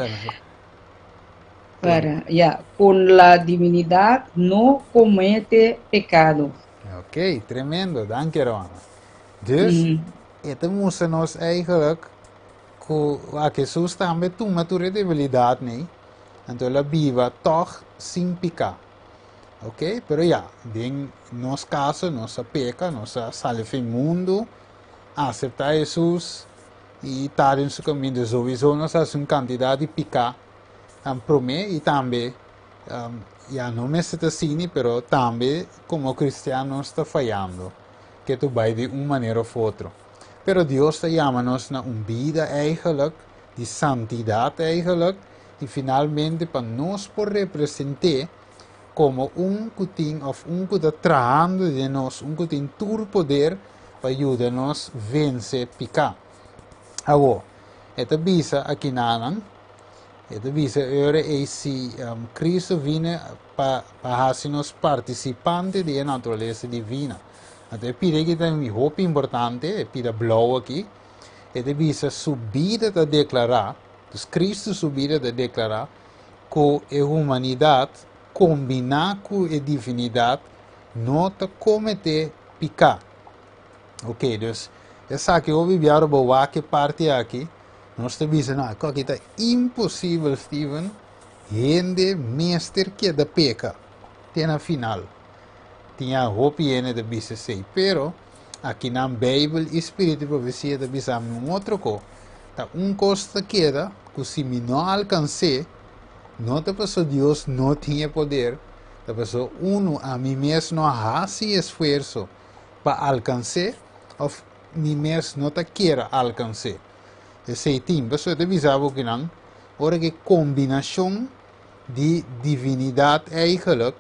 Con la divinidad no comete pecado. Ok, tremendo, dank je Rona. Dus, het moest ons eigenlijk, que Jesus também toma tu credibilidade, né? Então, ela viva toch sem pecar. Ok? Pero em nosso caso, nossa peca, nossa salve mundo, aceitar Jesus e estar em seu caminho de sowieso, nós temos uma quantidade de pecar, promete e também ya não me está assim, pero também como cristiano está falhando, que tu vai de uma maneira ou outra. Pero Deus está chamando-nos na vida eigenlijk, de santidade eigenlijk, e finalmente para nós por representar como que tem que está traindo de nós, que tem todo o poder para ajudar-nos a vencer o pecado. Agora, esta visa aqui na esta visa agora é se Cristo vem para fazer-nos participantes da natureza divina. Até pide que tem um hope importante, pide blauw aqui. Esta visa subida a declarar, então Cristo subida a declarar que a humanidade combinar com a divindade não está cometer pecado. Ok, então, essa que eu vivi agora, que parte aqui, nós estamos dizendo, que está impossível, Steven, gente mestre que da peca, tem na final. Tinha hope em da BCC, pero aqui na Bíblia, Espírito e Profecia, da BCC, outra coisa, tá coisa queda, que se não alcancei, não a pessoa Deus não tinha poder, a pessoa a mim mesmo não faz esforço para alcançar, ou mim mesmo não quer alcançar. Esse tempo, pessoa te avisava que não, ora que combinação de divindade eigenlijk,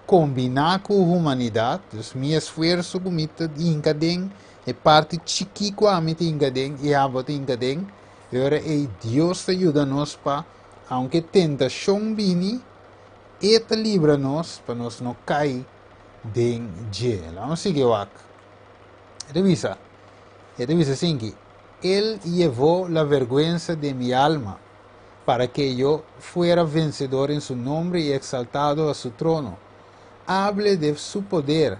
combinar com a humanidade, então meu esforço comigo encaden, é parte chiquico a mim encaden, e a voz encaden, ora é Deus te ajuda-nos para aunque tentação vini, eta livra-nos para nós não cair em gelo. Vamos seguir o ac. Revisa assim que Ele levou a vergonha de minha alma para que eu fuera vencedor em seu nome e exaltado a seu trono. Hable de seu poder,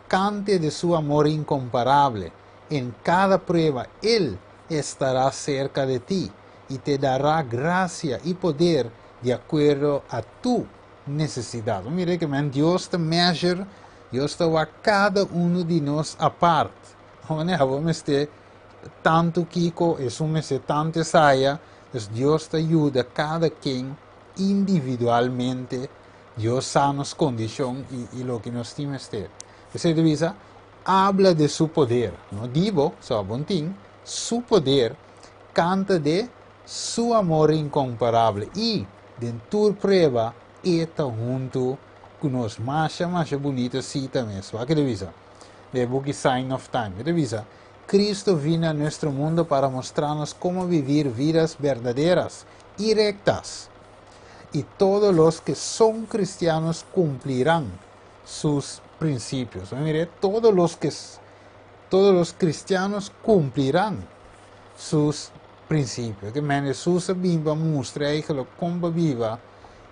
cante de seu amor incomparável. Em cada prueba, Ele estará cerca de ti e te dará graça e poder de acordo a tu necessidade. Mire que Deus te measure, Deus te va cada de nós a parte. Vamos ter tanto Kiko, tanto saia, Deus te ajuda cada quem individualmente, Deus sabe as condições e o que nós temos que ter. Você divisa, habla de seu poder, não digo, só bom ting, seu poder, canta de seu amor incomparável e dentro prueba está junto com nós mais bonita cita mesmo. Aqui divisa, the book Sign of Time, divisa, Cristo vino a nosso mundo para mostrar-nos como viver vidas verdadeiras e rectas. E todos os que são cristianos cumprirão seus princípios. Mire, todos os cristianos cumprirão seus princípios. Que Jesus viva mostra como viva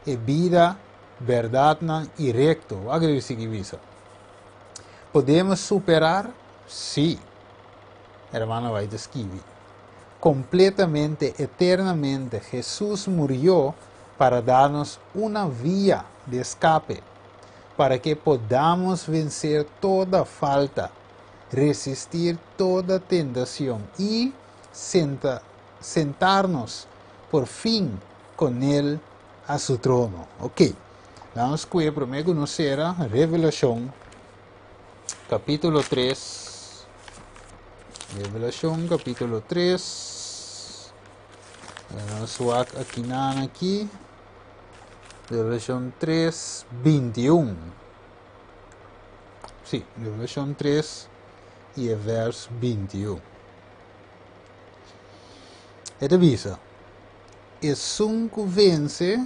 a vida verdade e recto. Podemos superar? Sim. Hermano, vai descrever. Completamente, eternamente, Jesus morreu para dar-nos uma via de escape, para que podamos vencer toda falta, resistir toda tentação e sentar-nos por fim com Ele a seu trono. Ok, vamos primeiro conhecer a Revelação, capítulo 3. Revelação, capítulo 3. Vamos aqui. Revelação 3, 21. Sim, Revelação 3 e verso 21. E avisa: e sunco vence,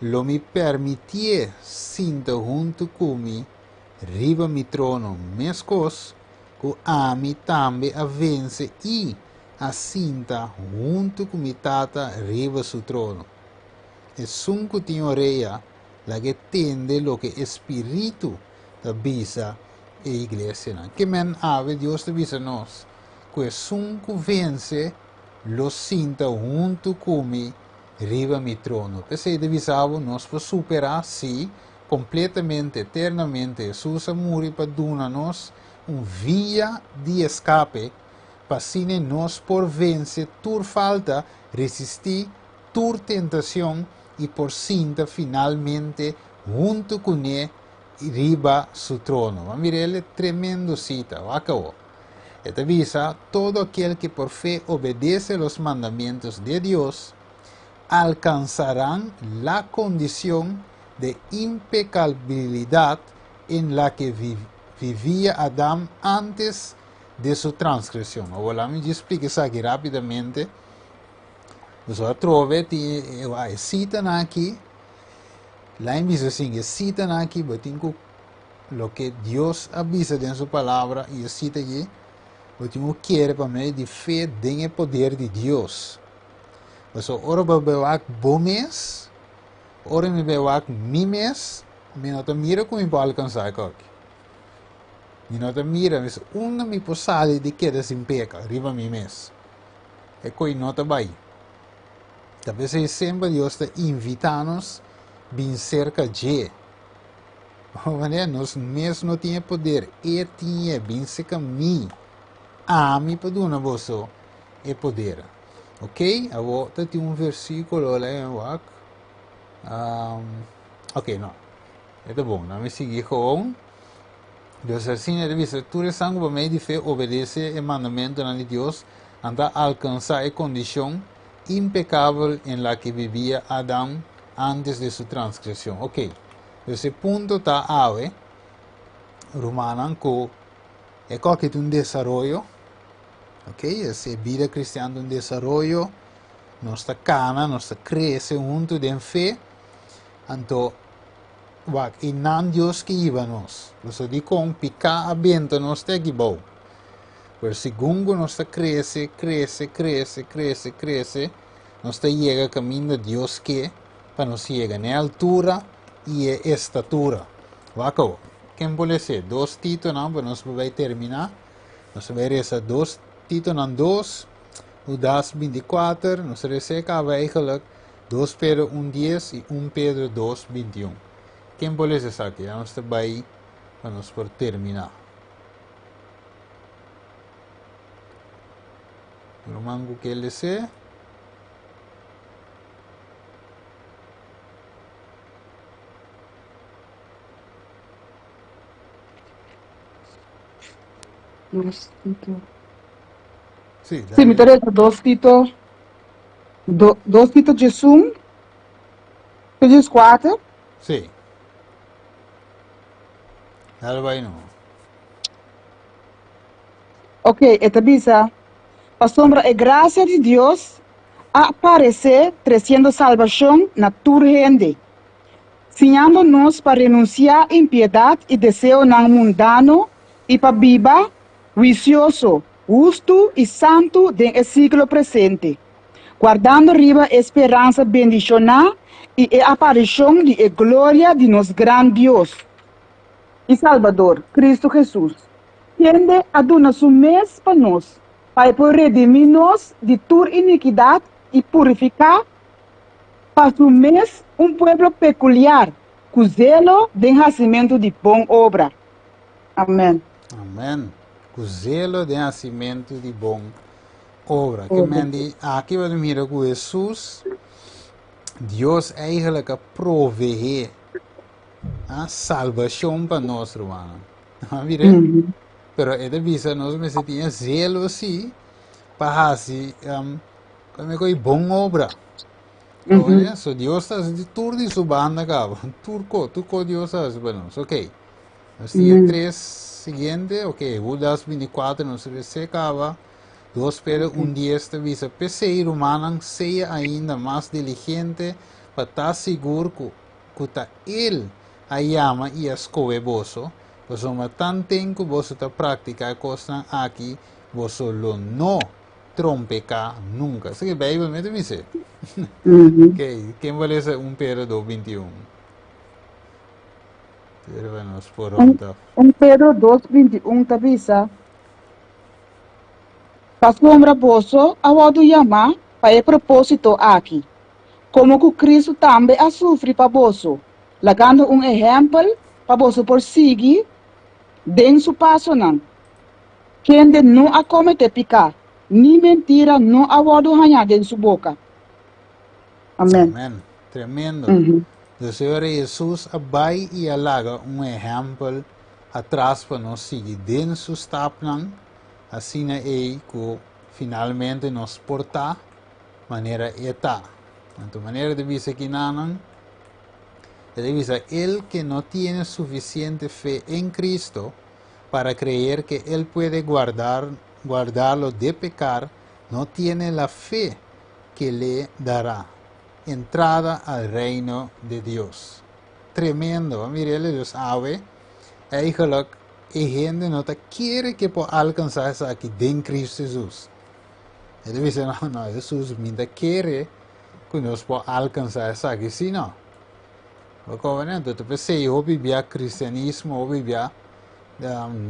lo mi permitie sinta junto comigo, riba mi trono, mescos, que a mi também a vence e a sinta junto com mi tata riba su trono. E sunco tinha orelha, la que tende lo que espírito da bisa e igreja. Que men ave Deus te bisa nós, que sunco vence, lo sinta junto comigo, riba mi trono. Pensei de bisavo, nós para superar, sim, completamente, eternamente, Jesus morreu para dar-nos via de escape, para assim nós por vencer tur falta, resistir tur tentação y por cinta finalmente junto con él arriba su trono. Mire, tremendo cita, acabó. Esta avisa, todo aquel que por fe obedece los mandamientos de Dios alcanzarán la condición de impecabilidad en la que vivía Adán antes de su transgresión. Ahora me explico eso aquí rápidamente. Nosotros trovamos, citan aquí, la invisa sin citan aquí, pero lo que Dios avisa en su palabra y cita allí, pero quiere para mí de fe en el poder de Dios. So, ora bewak bomes, ora me bewak mimes, me nota mira como me pode alcançar aqui. Me nota mira, mas uma me posale de que desempeca, riba mimes. É coi nota vai. Talvez sempre Deus está invitando-nos bem cerca de. Nós mesmo não temos poder, Ele tinha bem cerca de mim. A mim para dar você é poder. Ok, agora tem versículo lá, ok, não, é bom, não me seguir com, Deus assim, ele diz, tu és sangue para mim de fé, obedece o mandamento de Deus, anda alcançar a condição impecável em la que vivia Adão antes de sua transgressão. Ok, esse ponto está aí, Romanos, é qualquer desenvolvimento. Ok, essa vida cristiana um desenvolvimento, nossa cana, nossa cresce junto de fé, então, e não Deus que iba nós. Você diz com picar a vento nós está aqui bom. Por segundo nós cresce, nós chega a caminho de Deus que para nós chegar na altura e a estatura. Vaco, quem pode ser? 2 Tito não, para nós vai terminar. Nós vai rezar 2 Tito não 2, o 10:24, nós recebemos eigenlijk 2 Pedro 1:10 e 1 Pedro 2:21. Quem pode ser aqui? Nós vai para nós por terminar. O mango que ele se Sí, me interesa 2 Tito 16, 4. Sim. Dale vai não. Ok, esta visa, a sombra e gracia de Dios aparece trazendo salvação na tua gente, ensinando-nos para renunciar à impiedade e desejo não mundano e para viver vicioso, justo e santo do século presente, guardando riba a esperança bendicional e a aparição de glória de nosso grande Deus e Salvador, Cristo Jesus, quem aduna su mês para nós, para poder redimir-nos de toda iniquidade e purificar para su mês povo peculiar, com zelo de nascimento de boa obra. Amém. Amém. Com zelo de nascimento de boa obra. Que mende, aqui vai mirar com Jesus, Deus eigenlijk provee a salvação para nós, irmão. Mire? Pero ele visa nós me tinha zelo assim para assim como é boa obra. So Deus está de tudo de sua banda cá, turco Deus está para nós, ok? Nós tínhamos 3 seguinte, ok, o 10:24 nós recebava 2 Pedro 1:10 te visa PC romano seja ainda mais diligente para estar seguro que ele a chama e a escolhe você. Você não tem tempo você está praticando coisas aqui, você não trompeca nunca. Isso que a Bíblia me diz. Ok, quem vai ler 1 Pedro 2:21? Vamos por onde? 1 Pedro 2:21 te visa. A sombra vosso a wado chamar para o propósito aqui. Como que Cristo também a sofre para vosso, lagando exemplo para vosso por seguir, den su passo não. Quem não a comete pecar, nem mentira não a wado hanhar em sua boca. Amém. Amém. Tremendo. Uhum. O Senhor Jesus vai e alaga exemplo atrás para nós seguir dentro do stapnan, assim é que finalmente nos portar maneira eta. Então, maneira de dizer que não, dice, el que no tiene suficiente fe en Cristo para creer que Él puede guardarlo de pecar, no tiene la fe que le dará entrada al reino de Dios. Tremendo, mire, Dios sabe, eigenlijk, gente no te quiere que pueda alcanzar eso aquí en Cristo Jesús. Él dice, no, Jesús me quiere que nos pueda alcanzar eso aquí, si no. Entonces, se yo vivía cristianismo, o vivía,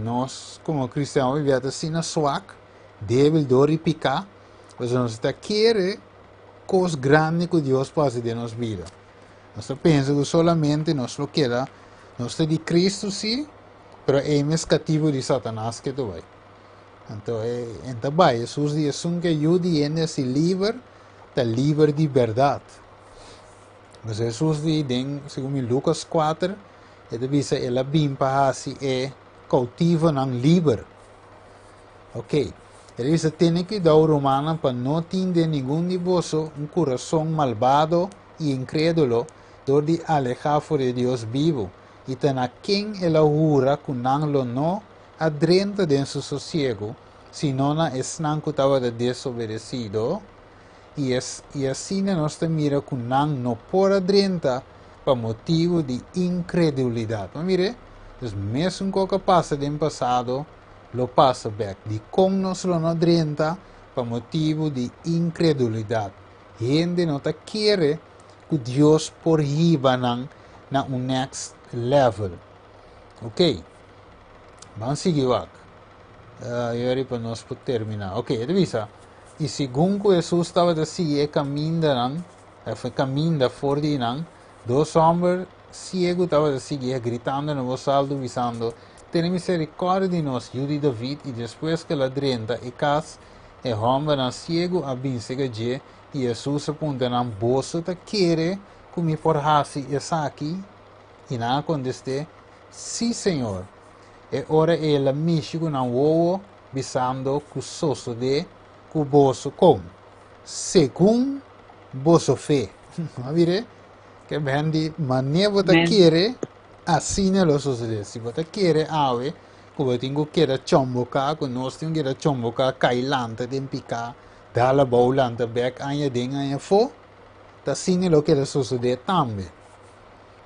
nós como cristianos vivía assim na swak, débil, dor e picar, mas nós quer coisas grandes que Deus pode de nossa vida. Nós pensa que solamente nós lo queda, nós de Cristo sim, mas é mais cativo de Satanás que tu vai. Então vai, Jesus diz que ajuda a se livre, da livre de verdade. Mas Jesus diz, segundo Lucas 4, ele diz que ela vem para si é cautivo não livre. Ok. Ele diz que tem que dar romana para não ter nenhum de vosotros coração malvado e incrédulo, de alejar de Deus vivo. E tem a quem ela jura que não lo não adrenta de seu sossego, senão na esnan que estava desobedecido. E assim nós mira que não pode adrentar por motivo de incredulidade. Mas mire, mesmo que passa no passado, lo passa back. De como nós não adrenta por motivo de incredulidade. Gente não quer que Deus por riba na next level. Ok? Vamos seguir aqui. E para nós terminar. Ok, revisa. E segundo Jesus estava assim, caminhando fora de nang, dois homens ciegos estavam assim, gritando no voz alto, dizendo, tem misericórdia de nós, filho de David, e depois que ela drenta e cas, e homem ciego abençoa e Jesus aponta na bolsa, quer que me forrasse essa aqui, e não conteste, sim, Senhor. E ora ela mexe com um ovo, dizendo que sosso de o vosso com, segundo vosso fé. Vire que bem de maneira você quer, assim é o suceder. Se você quer ave, que você tem que querer chombocar, que nós temos que querer chombocar, cailante, tem picar, dar a boulante, back, anha ding, anha fo, assim é o que suceder também.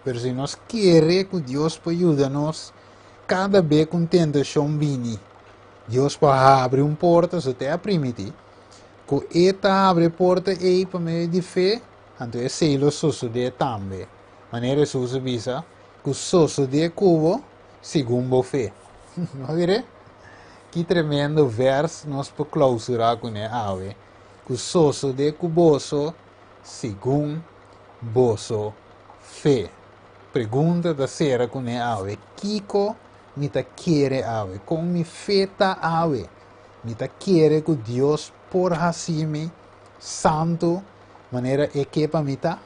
Mas se nós queremos que Deus pode ajudar-nos, cada vez que tentação vini, Deus pode abrir uma porta, se te permitir, que eta abre porta e para meio de fé, então é selo suceder também. Maneira Jesus visa que suceder cubo segundo a fé. Não vire? Que tremendo verso nós podemos clausurar com ele ave. Que suceder cuboso segundo vosso fé. Pergunta da sera com ele ave. Kiko me ta quer ave, com mi feta ave, me ta quer que Deus por assim santo, maneira é que para me ta,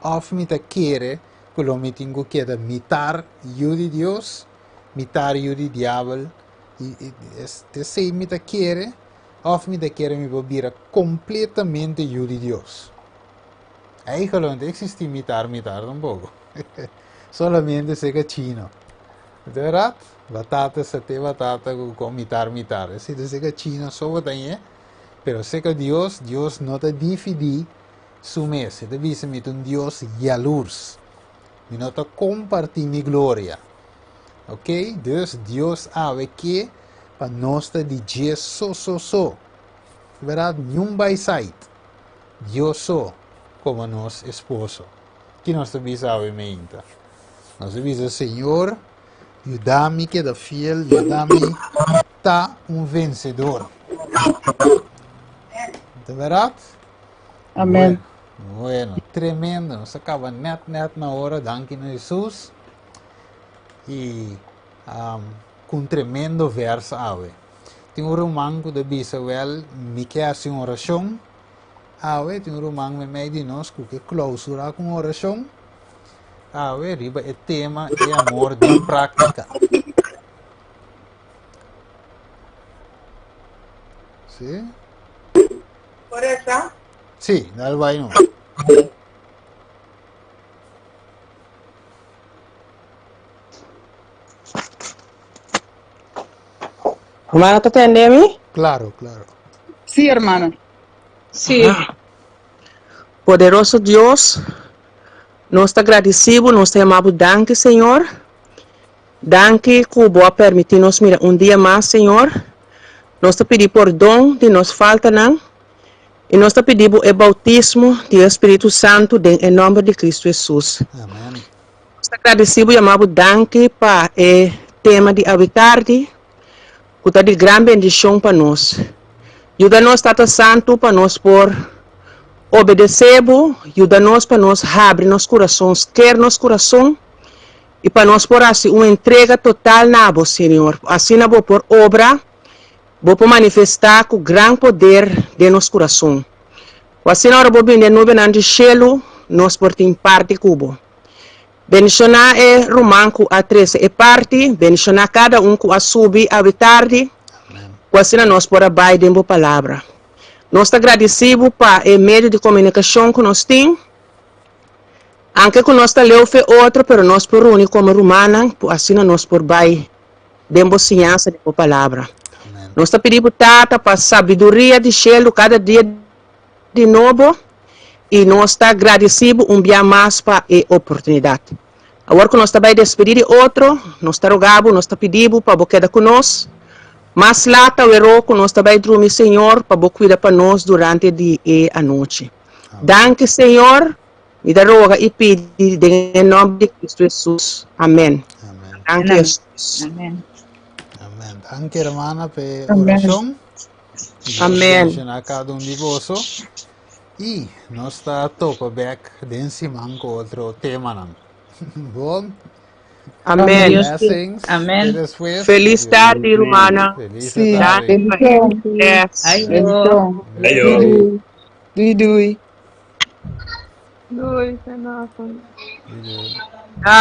of me ta quer que lo me tenho que mitar eu de Deus, mitar eu de diabo, e se me ta quer, of me ta quer me vira completamente eu de Deus. Aí que não existe mitar tampouco, solamente se que chino. Verdade? Batata, sete batata, com mitar. Se diz que China só tem, pero sei que Deus não te divide su mesa. Te diz que um Deus jalurs. E não te compartir minha glória. Ok? Deus sabe que para nós te dizer só. Verdade? Nenhum vai sair. Deus só como nosso esposo. Que nós te sabe menta. Nós te diz, Senhor, ajuda-me que da fiel, ajuda-me tá vencedor. De verdade? Amém. Bueno, tremendo. Nos acaba net na hora, danke a Jesus. E com tremendo verso ave. Tem um romano que diz, well, me quer assim oração, Awe, tem um romang me meio de nós que clausura com oração. Awe, riba é tema e amor de prática. Sim? Por essa? Sim, dal vai não. Hermana, ¿te entendemos? Claro, claro. Sí, hermana. Sí. Poderoso Deus, nós te agradecemos, nós te amamos, danke, Senhor. Danke, Cubo, a permitir-nos mirar dia mais, Senhor. Nós te pedimos perdão de nos falta, não? E nós te pedimos o bautismo do Espírito Santo em nome de Cristo Jesus. Amém. Nós te agradecemos e amamos, danke, para o tema de habitar-te, que está de grande bendição para nós. Ajuda-nos, Tata Santo, para nós por obedecemos, ajuda-nos para nós abrir nossos corações, quer nosso coração, e para nós por assim uma entrega total na você, Senhor. Assim na boa por obra, vou manifestar com grande poder de nosso coração. Assim na hora vou vir de novo de cielo, nós por ter parte cubo. Bendicionar é romanco a 13 e parte, bendicionar cada que a subir a habitar-te, assim nós por abaixo de boa palavra. Nós te agradecemos para o meio de comunicação que nós temos. Anche que nós lemos outro, mas nós por único como romana, assim nós por baixo de boa ciência de boa palavra. Amém. Nós te pedimos tata para sabedoria de cielo cada dia de novo e nós te agradecemos dia mais para a oportunidade. Agora que nós estamos despedir de outro, nós te rogamos, nós te pedimos para você quedar conosco. Mas lá está o erro que nós também dormir, Senhor, para você cuidar para nós durante o dia e a noite. Danke, Senhor, me dá roga e pedi em nome de Cristo Jesus. Amém. Amém. Danke, Jesus. Amén. Amém. Danke, hermana, pela oração. Amém. Bendicionar cada de vós. E nós está a topa back de cima com outro tema. Não. Bom? Amém. Deus. Blessings. Amém. E depois, Feliz tarde, irmã. Feliz Sí. tarde. Bendición. Yes. Ay, Bendición. Ayo. Dui, dui. Deu.